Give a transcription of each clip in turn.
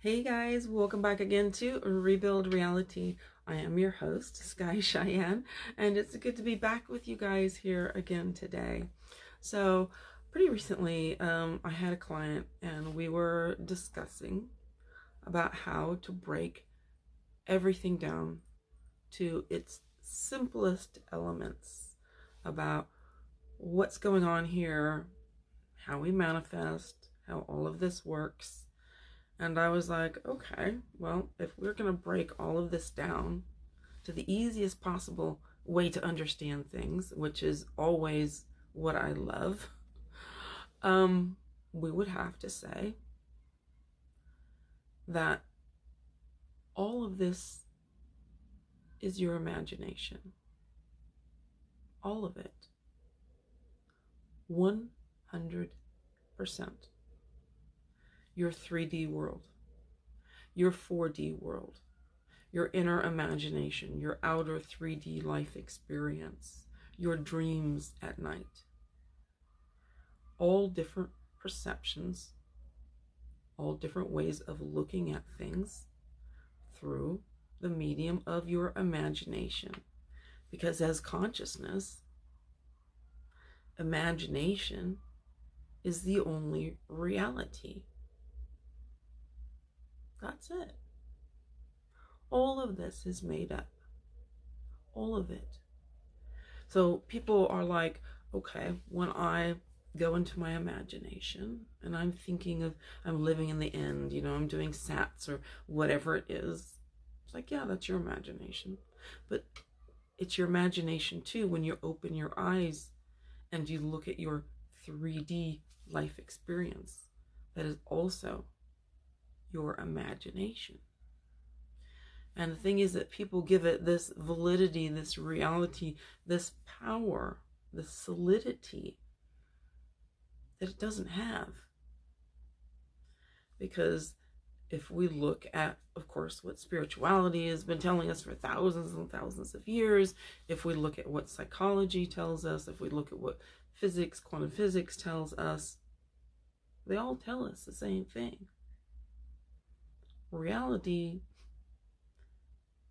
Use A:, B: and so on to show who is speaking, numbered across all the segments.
A: Hey guys, welcome back again to Rebuild Reality. I am your host, Sky Cheyenne, and it's good to be back with you guys here again today. So, pretty recently, I had a client and we were discussing about how to break everything down to its simplest elements, about what's going on here, how we manifest, how all of this works. And I was like, okay, well, if we're going to break all of this down to the easiest possible way to understand things, which is always what I love, we would have to say that all of this is your imagination. All of it. 100%. Your 3D world, your 4D world, your inner imagination, your outer 3D life experience, your dreams at night. All different perceptions, all different ways of looking at things through the medium of your imagination. Because as consciousness, imagination is the only reality. That's it. All of this is made up. All of it. So people are like, okay, when I go into my imagination and I'm thinking of, I'm living in the end, I'm doing SATs or whatever it is. It's like, yeah, that's your imagination. But it's your imagination too when you open your eyes and you look at your 3D life experience. That is also your imagination. And the thing is that people give it this validity, this reality, this power, this solidity that it doesn't have. Because if we look at, of course, what spirituality has been telling us for thousands and thousands of years, if we look at what psychology tells us, if we look at what physics, quantum physics tells us, they all tell us the same thing. Reality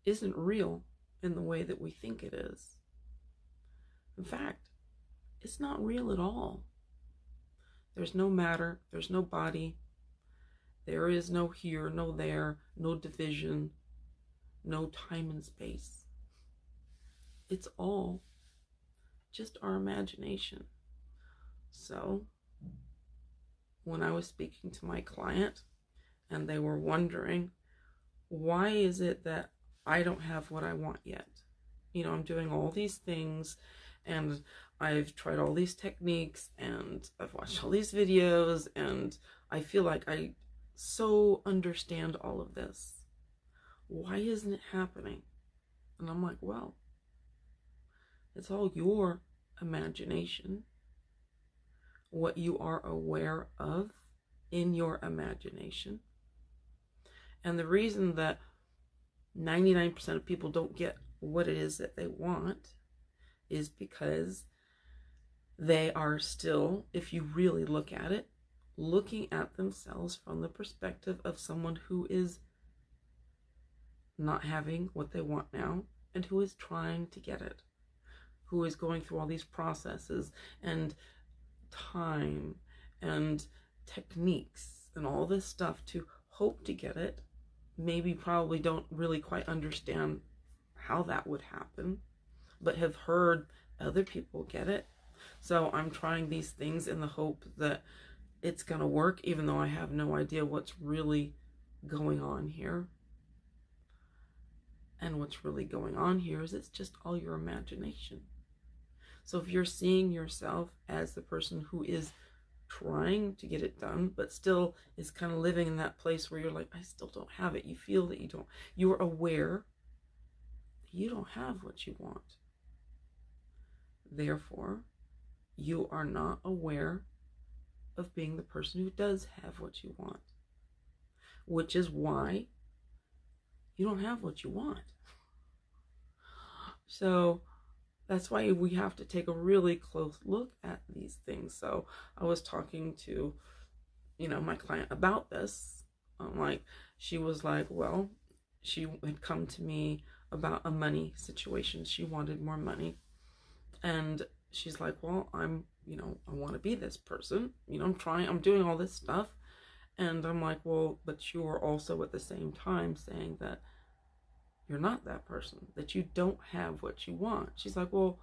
A: isn't real in the way that we think it is. In fact, it's not real at all. There's no matter, there's no body, there is no here, no there, no division, no time and space. It's all just our imagination. So, when I was speaking to my client, and they were wondering, why is it that I don't have what I want yet? I'm doing all these things and I've tried all these techniques and I've watched all these videos and I feel like I so understand all of this. Why isn't it happening? And I'm like, well, it's all your imagination, what you are aware of in your imagination. And the reason that 99% of people don't get what it is that they want is because they are still, if you really look at it, looking at themselves from the perspective of someone who is not having what they want now and who is trying to get it, who is going through all these processes and time and techniques and all this stuff to hope to get it. Maybe probably don't really quite understand how that would happen, but have heard other people get it. So I'm trying these things in the hope that it's going to work, even though I have no idea what's really going on here. And what's really going on here is it's just all your imagination. So if you're seeing yourself as the person who is trying to get it done, but still is kind of living in that place where you're like, I still don't have it. You feel that you don't. You're aware that you don't have what you want. Therefore, you are not aware of being the person who does have what you want, which is why you don't have what you want. So that's why we have to take a really close look at these things. So I was talking to, my client about this I'm like, she was like, well, she had come to me about a money situation. She wanted more money. And she's like, well, I want to be this person. I'm doing all this stuff. And I'm like, well, but you're also at the same time saying that you're not that person, that you don't have what you want. She's like, well,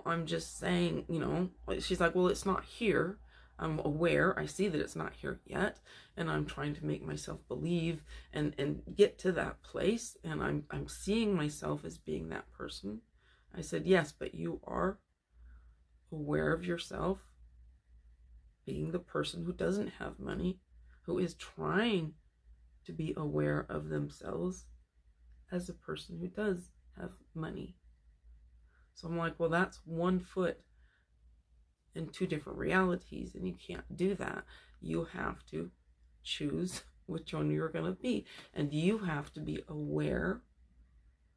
A: I'm just saying, she's like, well, it's not here. I'm aware. I see that it's not here yet. And I'm trying to make myself believe and get to that place. And I'm seeing myself as being that person. I said, yes, but you are aware of yourself being the person who doesn't have money, who is trying to be aware of themselves as a person who does have money. So I'm like, well, that's one foot in two different realities, and you can't do that. You have to choose which one you're going to be, and you have to be aware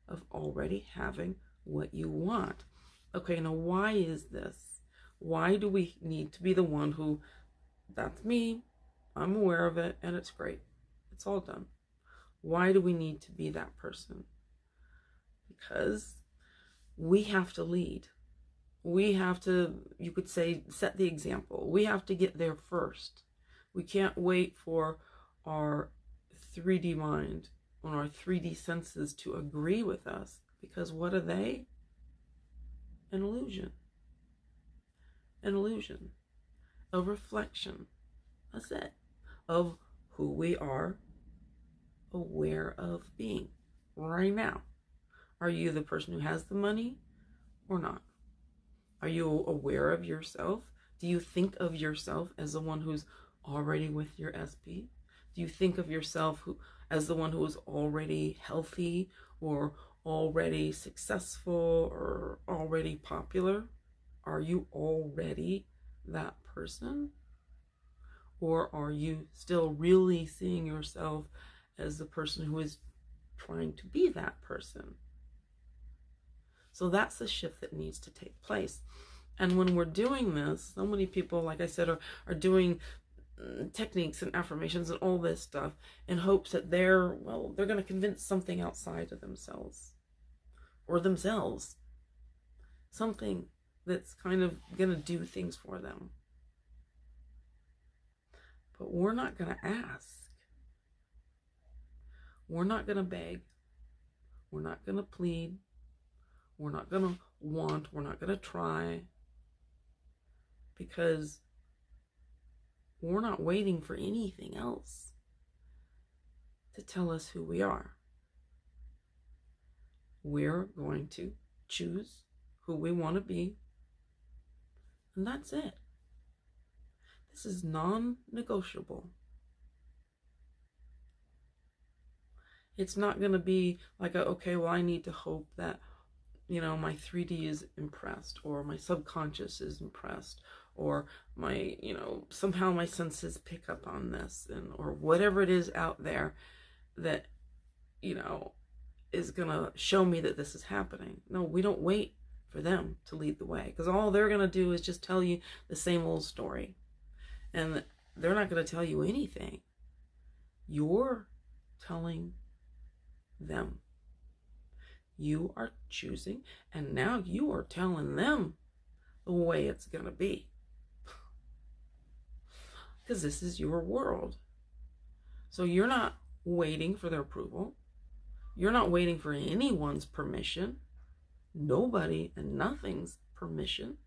A: of already having what you want. Okay, now why is this? Why do we need to be the one who, that's me, I'm aware of it, and it's great. It's all done. Why do we need to be that person? Because we have to lead. We have to, you could say, set the example. We have to get there first. We can't wait for our 3D mind and our 3D senses to agree with us, because what are they? An illusion. An illusion. A reflection. That's it. Of who we are aware of being right now. Are you the person who has the money or not? Are you aware of yourself? Do you think of yourself as the one who's already with your SP? Do you think of yourself as the one who is already healthy or already successful or already popular? Are you already that person? Or are you still really seeing yourself as the person who is trying to be that person? So that's the shift that needs to take place. And when we're doing this, so many people, like I said, are doing techniques and affirmations and all this stuff in hopes that they're going to convince something outside of themselves or themselves. Something that's kind of going to do things for them. But we're not going to ask. We're not going to beg. We're not going to plead. We're not going to want. We're not going to try. Because we're not waiting for anything else to tell us who we are. We're going to choose who we want to be. And that's it. This is non-negotiable. It's not going to be like, okay, well, I need to hope that, my 3D is impressed, or my subconscious is impressed, or my, somehow my senses pick up on this, or whatever it is out there that, is going to show me that this is happening. No, we don't wait for them to lead the way, because all they're going to do is just tell you the same old story. And they're not going to tell you anything. You're telling them. You are choosing, and now you are telling them the way it's going to be. Because this is your world. So you're not waiting for their approval. You're not waiting for anyone's permission. Nobody and nothing's permission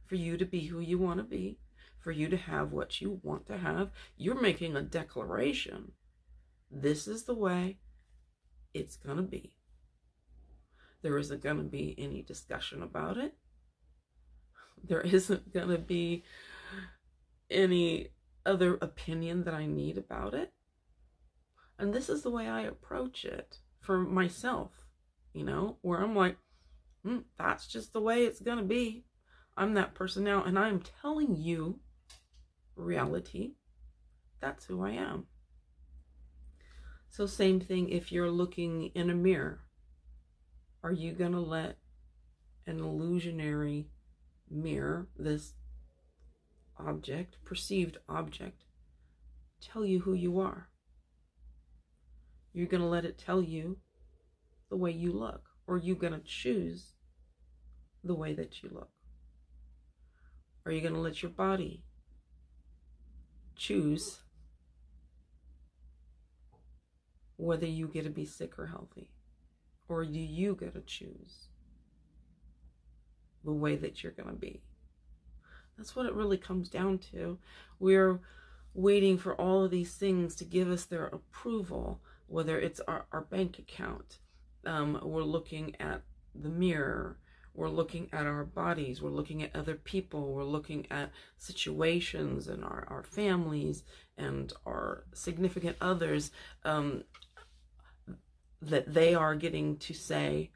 A: for you to be who you want to be, for you to have what you want to have. You're making a declaration. This is the way it's going to be. There isn't going to be any discussion about it. There isn't going to be any other opinion that I need about it. And this is the way I approach it for myself, where I'm like, that's just the way it's going to be. I'm that person now, and I'm telling you reality. That's who I am. So same thing if you're looking in a mirror. Are you going to let an illusionary mirror, this object, perceived object, tell you who you are. You're going to let it tell you the way you look, or you're going to choose the way that you look. Are you going to let your body choose whether you get to be sick or healthy? Or do you get to choose the way that you're going to be? That's what it really comes down to. We're waiting for all of these things to give us their approval, whether it's our bank account. We're looking at the mirror. We're looking at our bodies. We're looking at other people. We're looking at situations and our families and our significant others, that they are getting to say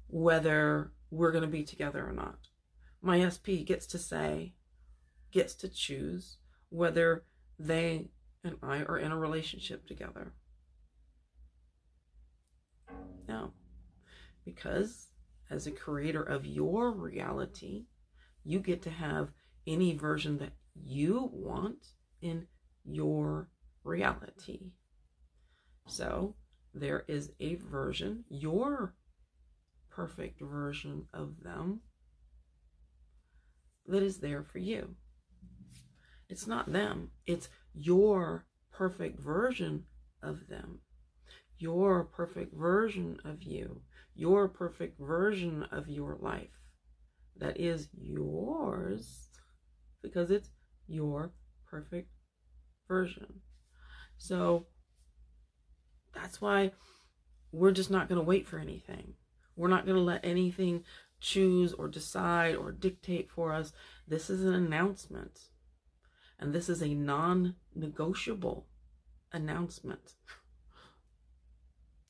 A: whether we're going to be together or not. My SP gets to choose whether they and I are in a relationship together. No, because as a creator of your reality, you get to have any version that you want in your reality. So there is a version, your perfect version of them, that is there for you. It's not them, it's your perfect version of them, your perfect version of you, your perfect version of your life that is yours because it's your perfect version. So that's why we're just not going to wait for anything. We're not going to let anything choose or decide or dictate for us. This is an announcement. And this is a non-negotiable announcement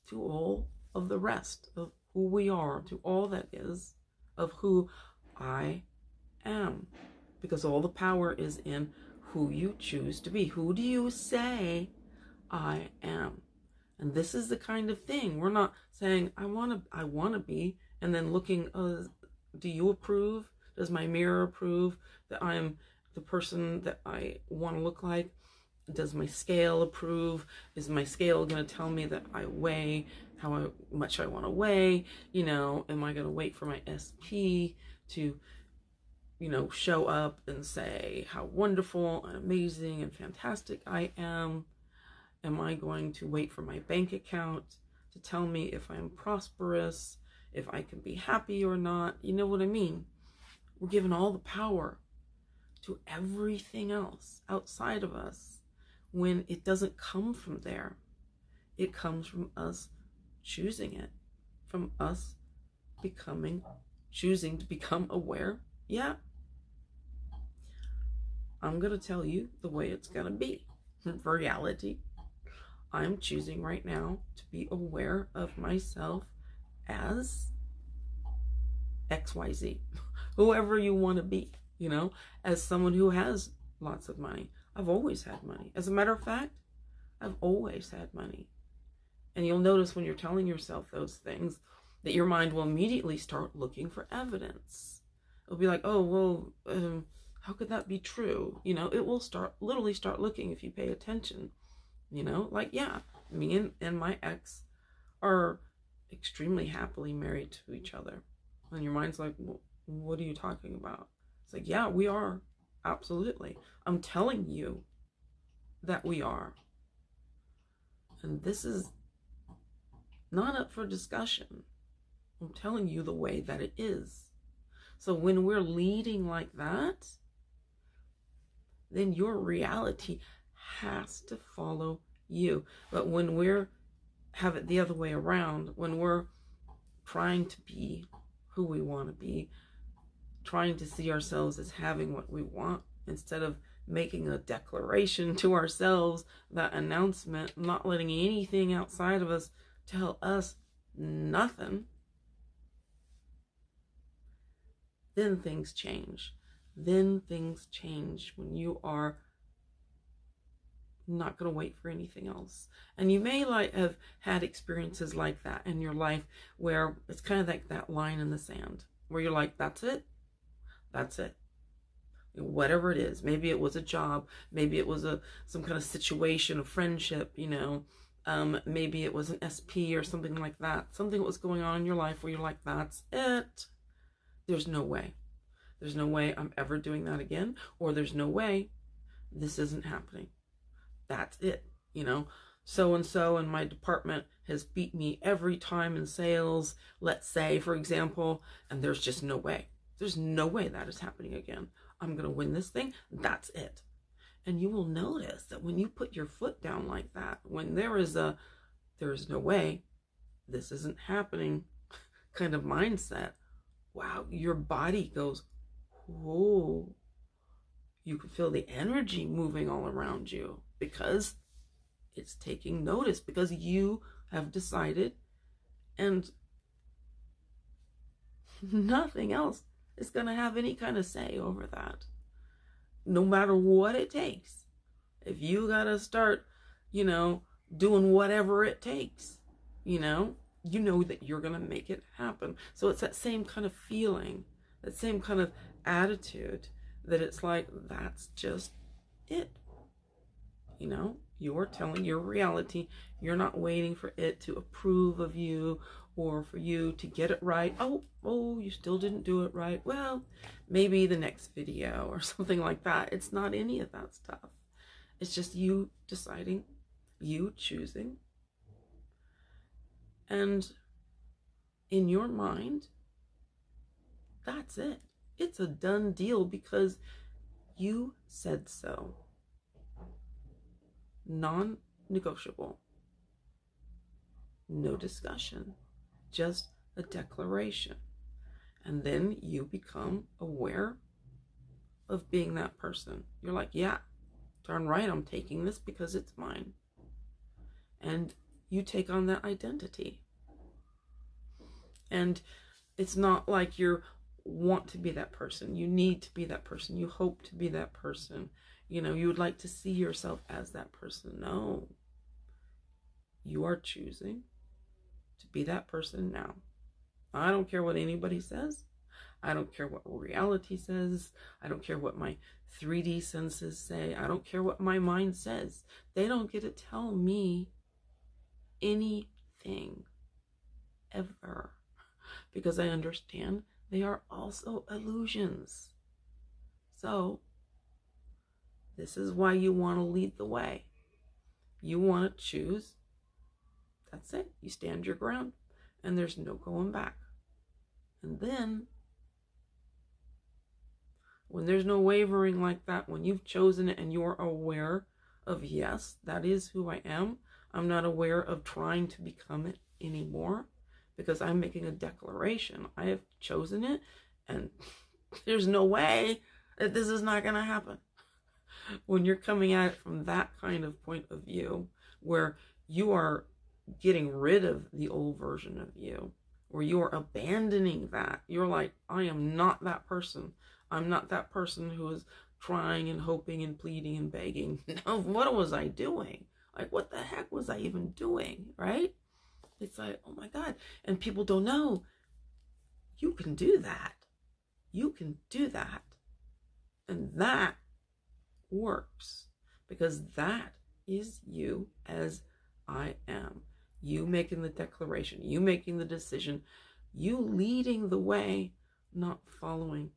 A: to all of the rest of who we are, to all that is of who I am. Because all the power is in who you choose to be. Who do you say I am? And this is the kind of thing. We're not saying, I want to be, and then looking, do you approve? Does my mirror approve that I'm the person that I want to look like? Does my scale approve? Is my scale going to tell me that I weigh how much I want to weigh? Am I going to wait for my SP to, show up and say how wonderful and amazing and fantastic I am? Am I going to wait for my bank account to tell me if I'm prosperous, if I can be happy or not? You know what I mean? We're given all the power to everything else outside of us when it doesn't come from there. It comes from us choosing it, from us choosing to become aware. Yeah, I'm going to tell you the way it's going to be. For reality, I'm choosing right now to be aware of myself as XYZ, whoever you want to be, as someone who has lots of money. I've always had money. As a matter of fact, I've always had money. And you'll notice when you're telling yourself those things that your mind will immediately start looking for evidence. It'll be like, oh, well, how could that be true? It will literally start looking if you pay attention. Like, yeah, me and my ex are extremely happily married to each other. And your mind's like, well, what are you talking about? It's like, yeah, we are. Absolutely. I'm telling you that we are. And this is not up for discussion. I'm telling you the way that it is. So when we're leading like that, then your reality has to follow you. But when have it the other way around, when we're trying to be who we want to be, trying to see ourselves as having what we want, instead of making a declaration to ourselves, that announcement, not letting anything outside of us tell us nothing, then things change. Then things change when you are not going to wait for anything else. And you may have had experiences like that in your life where it's kind of like that line in the sand where you're like, that's it. whatever it is. Maybe it was a job, maybe it was some kind of situation, a friendship, maybe it was an SP or something like that. Something that was going on in your life where you're like, that's it. There's no way. There's no way I'm ever doing that again, or there's no way this isn't happening. That's it. So-and-so in my department has beat me every time in sales, let's say, for example, and there's just no way. There's no way that is happening again. I'm going to win this thing. That's it. And you will notice that when you put your foot down like that, when there is no way, this isn't happening kind of mindset, wow, your body goes, whoa. You can feel the energy moving all around you because it's taking notice, because you have decided, and nothing else is going to have any kind of say over that. No matter what it takes. If you got to start, doing whatever it takes, you know that you're going to make it happen. So it's that same kind of feeling, that same kind of attitude, that it's like, that's just it. You're telling your reality. You're not waiting for it to approve of you or for you to get it right. Oh, you still didn't do it right. Well, maybe the next video or something like that. It's not any of that stuff. It's just you deciding, you choosing. And in your mind, that's it. It's a done deal because you said so. Non-negotiable. No discussion. Just a declaration. And then you become aware of being that person. You're like, yeah, darn right, I'm taking this because it's mine. And you take on that identity. And it's not like you want to be that person. You need to be that person. You hope to be that person. You would like to see yourself as that person. No. You are choosing to be that person now. I don't care what anybody says. I don't care what reality says. I don't care what my 3D senses say. I don't care what my mind says. They don't get to tell me anything ever, because I understand they are also illusions. So this is why you want to lead the way. You want to choose. That's it. You stand your ground and there's no going back. And then when there's no wavering like that, when you've chosen it and you're aware of, yes, that is who I am. I'm not aware of trying to become it anymore because I'm making a declaration. I have chosen it and there's no way that this is not going to happen. When you're coming at it from that kind of point of view, where you are getting rid of the old version of you, where you are abandoning that, you're like, I am not that person. I'm not that person who is trying and hoping and pleading and begging. No, what was I doing? Like, what the heck was I even doing, right? It's like, oh my God. And people don't know. You can do that. You can do that. And that works, because that is you as I am. You making the declaration, you making the decision, you leading the way, not following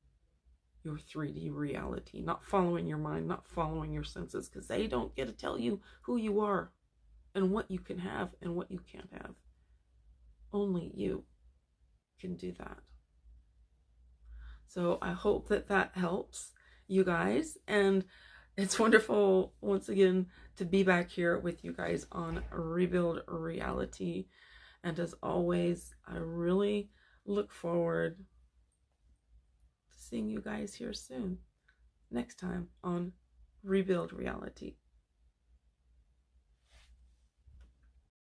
A: your 3D reality, not following your mind, not following your senses, because they don't get to tell you who you are and what you can have and what you can't have. Only you can do that. So I hope that helps you guys, and it's wonderful once again to be back here with you guys on Rebuild Reality. And as always, I really look forward to seeing you guys here soon, next time on Rebuild Reality.